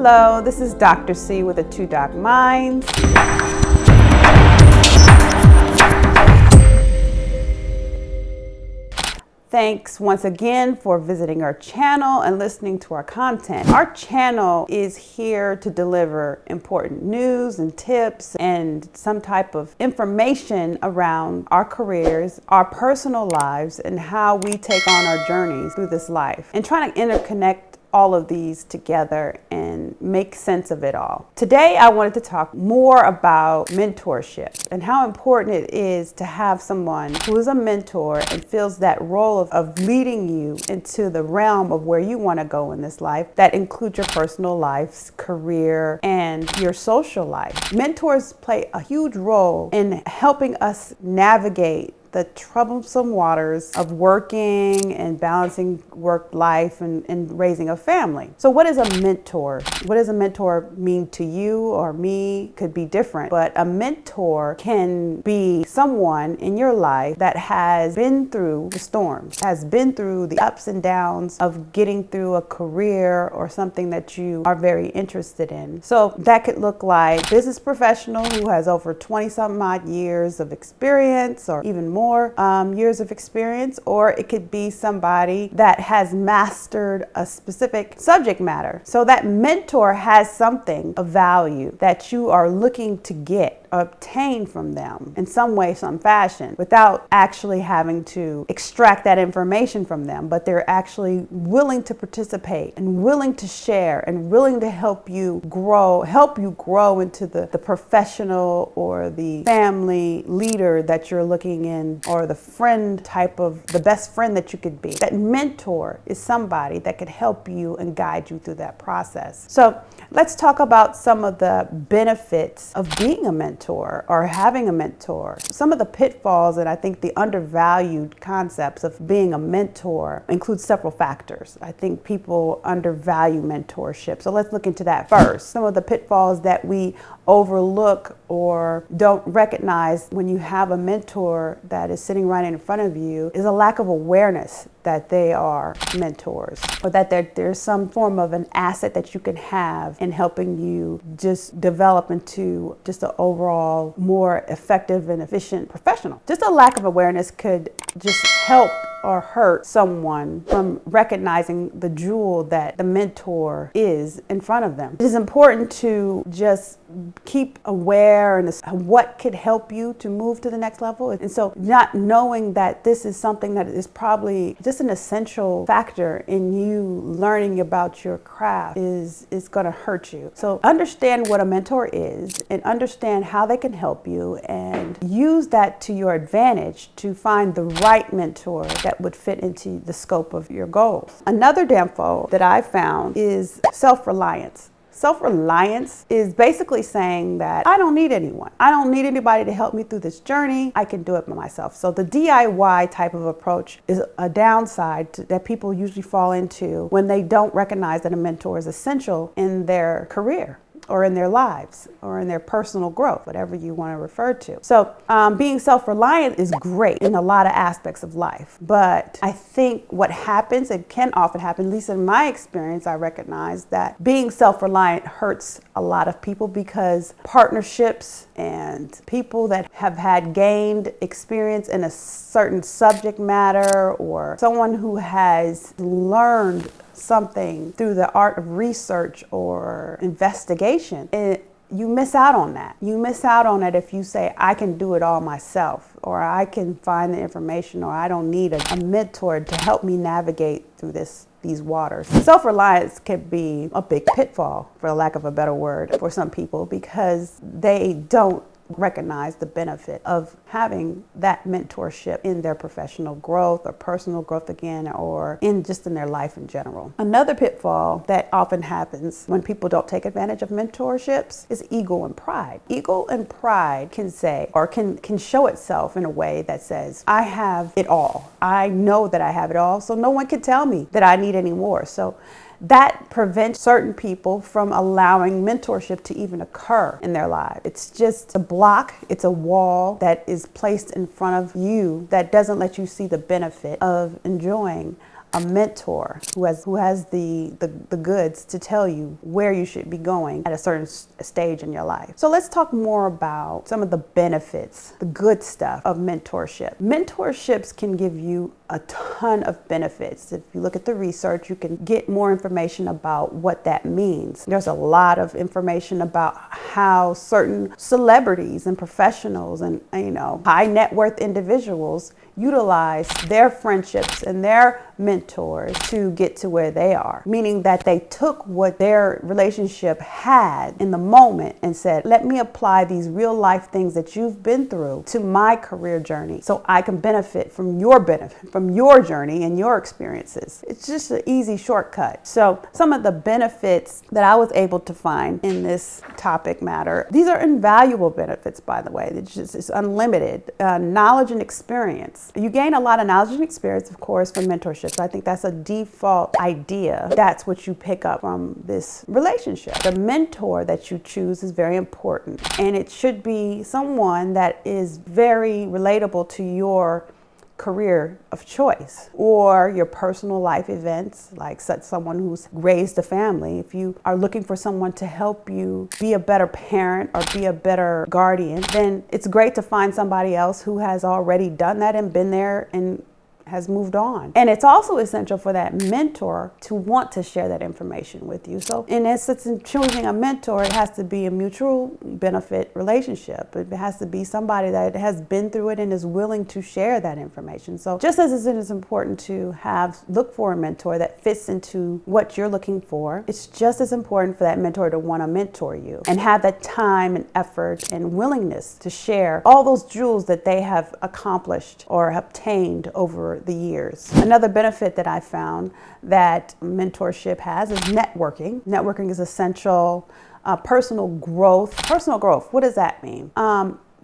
Hello, this is Dr. C with the Two Doc Minds. Thanks once again for visiting our channel and listening to our content. Our channel is here to deliver important news and tips and some type of information around our careers, our personal lives, and how we take on our journeys through this life, and trying to interconnect all of these together and make sense of it all. Today, I wanted to talk more about mentorship and how important it is to have someone who is a mentor and feels that role of leading you into the realm of where you want to go in this life. That includes your personal life, career, and your social life. Mentors play a huge role in helping us navigate the troublesome waters of working and balancing work life and raising a family. So what is a mentor? What does a mentor mean to you or me? Could be different, but a mentor can be someone in your life that has been through the storms, has been through the ups and downs of getting through a career or something that you are very interested in. So that could look like business professional who has over 20 some odd years of experience or even more years of experience, or it could be somebody that has mastered a specific subject matter. So that mentor has something of value that you are looking to get, obtain from them in some way, some fashion, without actually having to extract that information from them, but they're actually willing to participate and willing to share and willing to help you grow into the professional or the family leader that you're looking in, or the friend type of the best friend that you could be. That mentor is somebody that could help you and guide you through that process. So let's talk about some of the benefits of being a mentor or having a mentor. Some of the pitfalls and I think the undervalued concepts of being a mentor include several factors. I think people undervalue mentorship. So let's look into that first. Some of the pitfalls that we overlook or don't recognize when you have a mentor that is sitting right in front of you is a lack of awareness that they are mentors, or that there's some form of an asset that you can have in helping you just develop into just an overall more effective and efficient professional. Just a lack of awareness could just help or hurt someone from recognizing the jewel that the mentor is in front of them. It is important to just keep aware and what could help you to move to the next level. And so not knowing that this is something that is probably just an essential factor in you learning about your craft is going to hurt you. So understand what a mentor is and understand how they can help you, and use that to your advantage to find the right mentor that would fit into the scope of your goals. Another downfall that I found is self-reliance. Self-reliance is basically saying that I don't need anyone. I don't need anybody to help me through this journey. I can do it by myself. So the DIY type of approach is a downside that people usually fall into when they don't recognize that a mentor is essential in their career, or in their lives, or in their personal growth, whatever you want to refer to. So being self-reliant is great in a lot of aspects of life. But I think what happens, it can often happen, at least in my experience, I recognize that being self-reliant hurts a lot of people, because partnerships and people that have had gained experience in a certain subject matter, or someone who has learned something through the art of research or investigation, you miss out on that. You miss out on it if you say, I can do it all myself, or I can find the information, or I don't need a mentor to help me navigate through these waters. Self-reliance can be a big pitfall, for lack of a better word, for some people, because they don't recognize the benefit of having that mentorship in their professional growth or personal growth again, or in their life in general. Another pitfall that often happens when people don't take advantage of mentorships is ego and pride. Ego and pride can say, or can show itself in a way that says, I have it all. I know that I have it all, so no one can tell me that I need any more. So that prevents certain people from allowing mentorship to even occur in their lives. It's just a block, it's a wall that is placed in front of you that doesn't let you see the benefit of enjoying a mentor who has the goods to tell you where you should be going at a certain stage in your life. So let's talk more about some of the benefits, the good stuff of mentorship. Mentorships can give you a ton of benefits. If you look at the research, you can get more information about what that means. There's a lot of information about how certain celebrities and professionals and high net worth individuals utilize their friendships and their mentors to get to where they are, meaning that they took what their relationship had in the moment and said, let me apply these real life things that you've been through to my career journey so I can benefit from your journey and your experiences. It's just an easy shortcut. So some of the benefits that I was able to find in this topic matter, these are invaluable benefits, by the way. It's unlimited knowledge and experience. You gain a lot of knowledge and experience, of course, from mentorship. So I think that's a default idea. That's what you pick up from this relationship. The mentor that you choose is very important, and it should be someone that is very relatable to your career of choice or your personal life events, like someone who's raised a family. If you are looking for someone to help you be a better parent or be a better guardian, then it's great to find somebody else who has already done that and been there and has moved on. And it's also essential for that mentor to want to share that information with you. So in essence, in choosing a mentor, it has to be a mutual benefit relationship. It has to be somebody that has been through it and is willing to share that information. So just as it is important to look for a mentor that fits into what you're looking for, it's just as important for that mentor to want to mentor you and have that time and effort and willingness to share all those jewels that they have accomplished or obtained over the years. Another benefit that I found that mentorship has is networking. Networking is essential. Personal growth. Personal growth, what does that mean?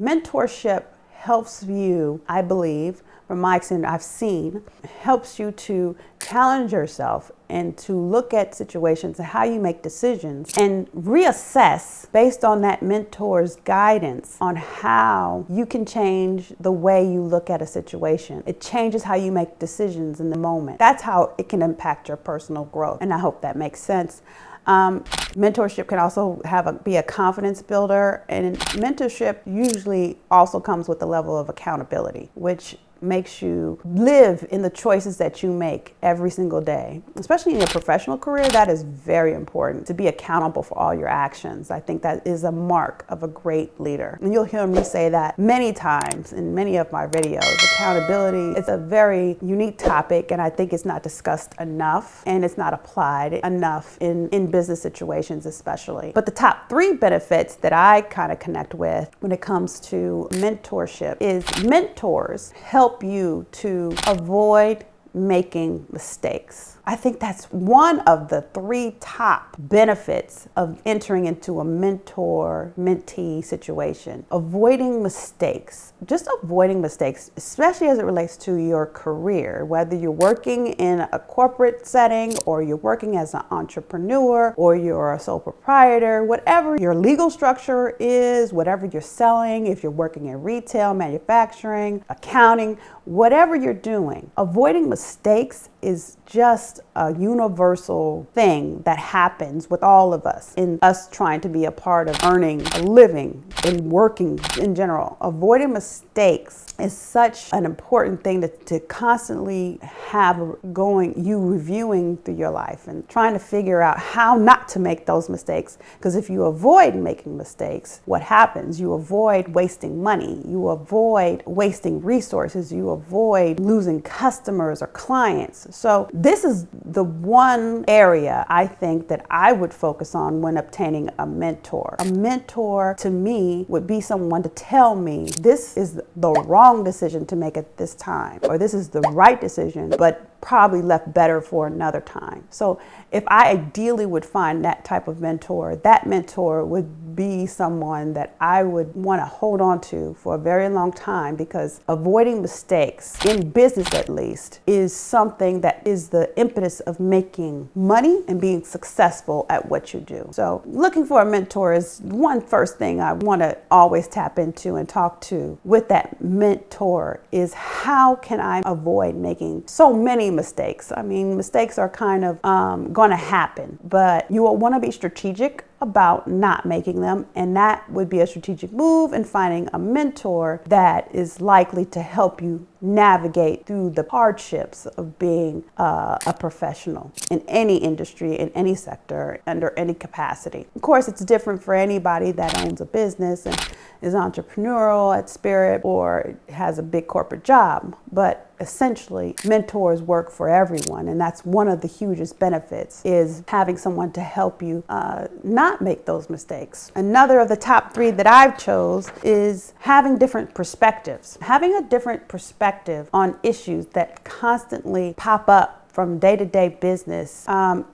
Mentorship helps you, I believe, from my experience, I've seen, helps you to challenge yourself and to look at situations and how you make decisions and reassess based on that mentor's guidance on how you can change the way you look at a situation. It changes how you make decisions in the moment. That's how it can impact your personal growth. And I hope that makes sense. Mentorship can also be a confidence builder, and mentorship usually also comes with a level of accountability, which makes you live in the choices that you make every single day. Especially in your professional career, that is very important, to be accountable for all your actions. I think that is a mark of a great leader. And you'll hear me say that many times in many of my videos. Accountability is a very unique topic, and I think it's not discussed enough, and it's not applied enough in business situations especially. But the top 3 benefits that I kind of connect with when it comes to mentorship is mentors help you to avoid making mistakes. I think that's one of the 3 top benefits of entering into a mentor-mentee situation. Avoiding mistakes. Just avoiding mistakes, especially as it relates to your career, whether you're working in a corporate setting or you're working as an entrepreneur or you're a sole proprietor, whatever your legal structure is, whatever you're selling, if you're working in retail, manufacturing, accounting, whatever you're doing, avoiding mistakes is just a universal thing that happens with all of us in us trying to be a part of earning a living and working in general. Avoiding mistakes is such an important thing to constantly have going, you reviewing through your life and trying to figure out how not to make those mistakes. Because if you avoid making mistakes, what happens? You avoid wasting money, you avoid wasting resources, you avoid losing customers or clients. So this is the one area I think that I would focus on when obtaining a mentor. A mentor to me would be someone to tell me this is the wrong decision to make at this time, or this is the right decision, but probably left better for another time. So if I ideally would find that type of mentor, that mentor would be someone that I would want to hold on to for a very long time, because avoiding mistakes, in business at least, is something that is the impetus of making money and being successful at what you do. So looking for a mentor is one first thing I want to always tap into and talk to with that mentor, is how can I avoid making so many mistakes? I mean, mistakes are kind of going to happen, but you will want to be strategic about not making them, and that would be a strategic move in finding a mentor that is likely to help you navigate through the hardships of being a professional in any industry, in any sector, under any capacity. Of course, it's different for anybody that owns a business and is entrepreneurial at spirit or has a big corporate job, but essentially mentors work for everyone, and that's one of the hugest benefits, is having someone to help you not make those mistakes. Another of the top 3 that I've chose is having different perspectives. Having a different perspective on issues that constantly pop up from day-to-day business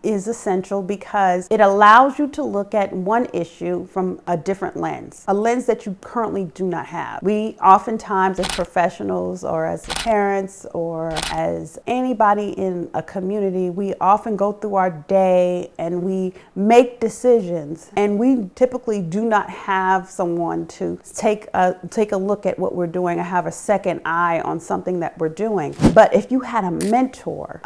is essential, because it allows you to look at one issue from a different lens, a lens that you currently do not have. We oftentimes, as professionals or as parents or as anybody in a community, we often go through our day and we make decisions, and we typically do not have someone to take a look at what we're doing or have a second eye on something that we're doing. But if you had a mentor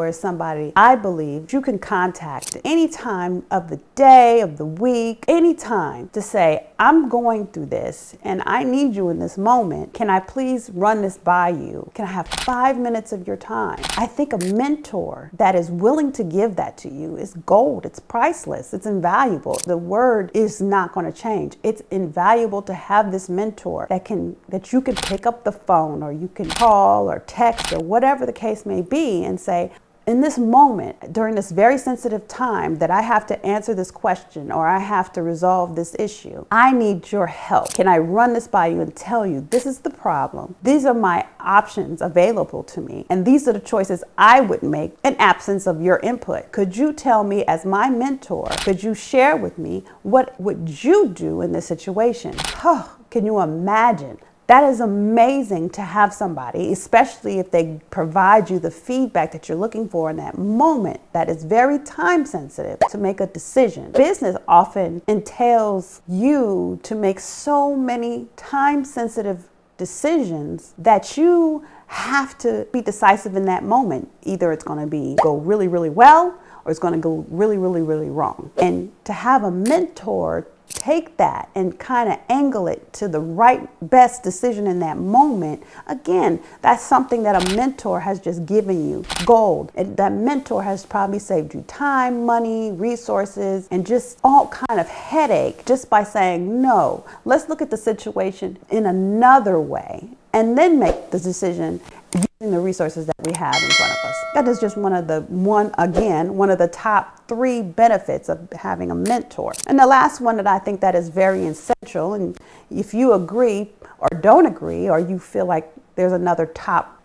is somebody I believe you can contact any time of the day, of the week, anytime, to say, I'm going through this and I need you in this moment. Can I please run this by you? Can I have 5 minutes of your time? I think a mentor that is willing to give that to you is gold. It's priceless. It's invaluable. The word is not going to change. It's invaluable to have this mentor that you can pick up the phone, or you can call or text or whatever the case may be, and say, in this moment, during this very sensitive time that I have to answer this question or I have to resolve this issue, I need your help. Can I run this by you and tell you, this is the problem, these are my options available to me, and these are the choices I would make in absence of your input. Could you tell me, as my mentor, could you share with me, what would you do in this situation? Oh, can you imagine? That is amazing to have somebody, especially if they provide you the feedback that you're looking for in that moment that is very time sensitive, to make a decision. Business often entails you to make so many time sensitive decisions that you have to be decisive in that moment. Either it's going to go really, really well, or it's going to go really, really, really wrong. And to have a mentor take that and kind of angle it to the right, best decision in that moment, again, that's something that a mentor has just given you, gold. And that mentor has probably saved you time, money, resources, and just all kind of headache, just by saying, no, let's look at the situation in another way, and then make the decision using the resources that we have in front of us. That is just one of the top 3 benefits of having a mentor. And the last one that I think that is very essential, and if you agree or don't agree, or you feel like there's another top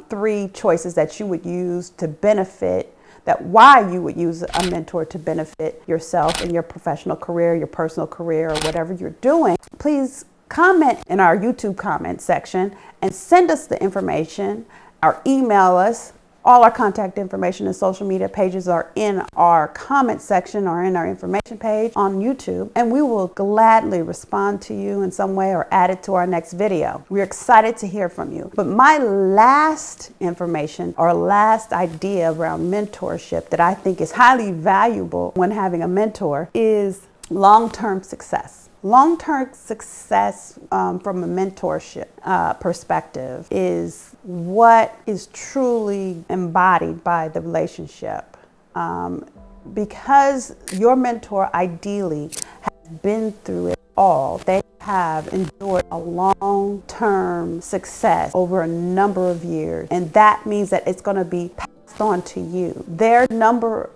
3 choices that you would use to benefit, why you would use a mentor to benefit yourself in your professional career, your personal career, or whatever you're doing, please comment in our YouTube comment section and send us the information, or email us. All our contact information and social media pages are in our comment section or in our information page on YouTube, and we will gladly respond to you in some way or add it to our next video. We're excited to hear from you. But my last information or last idea around mentorship that I think is highly valuable when having a mentor is long-term success. Long-term success from a mentorship perspective is what is truly embodied by the relationship. Because your mentor ideally has been through it all. They have enjoyed a long-term success over a number of years, and that means that it's going to be passed on to you. Their number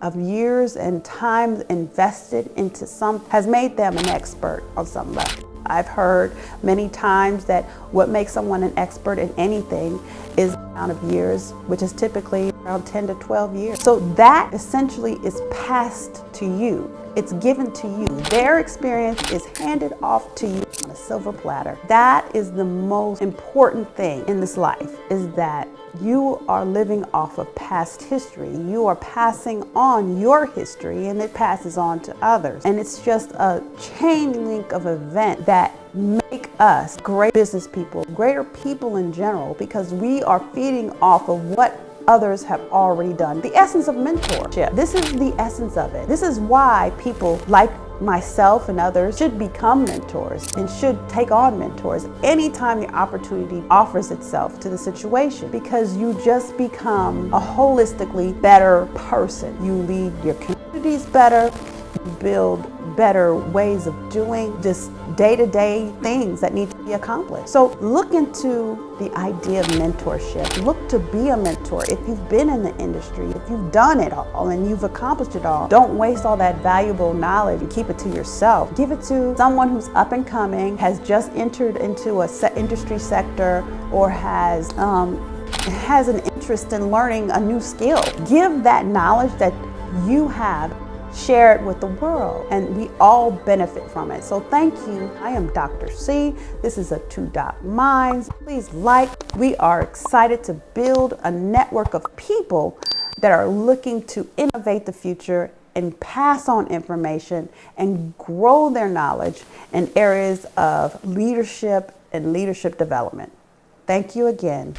of years and time invested into has made them an expert on some level. I've heard many times that what makes someone an expert in anything is the amount of years, which is typically around 10 to 12 years. So that essentially is passed to you. It's given to you. Their experience is handed off to you on a silver platter. That is the most important thing in this life, is that you are living off of past history. You are passing on your history, and it passes on to others. And it's just a chain link of events that make us great business people, greater people in general, because we are feeding off of what others have already done. The essence of mentorship. This is the essence of it. This is why people like myself and others should become mentors and should take on mentors anytime the opportunity offers itself to the situation, because you just become a holistically better person. You lead your communities better, you build better ways of doing just day-to-day things that need to be accomplished. So look into the idea of mentorship. Look to be a mentor. If you've been in the industry, if you've done it all and you've accomplished it all, don't waste all that valuable knowledge and keep it to yourself. Give it to someone who's up and coming, has just entered into a industry sector, or has an interest in learning a new skill. Give that knowledge that you have, share it with the world, and we all benefit from it. So thank you. I am Dr. C. This is a 2-Dot Minds. Please like. We are excited to build a network of people that are looking to innovate the future and pass on information and grow their knowledge in areas of leadership and leadership development. Thank you again.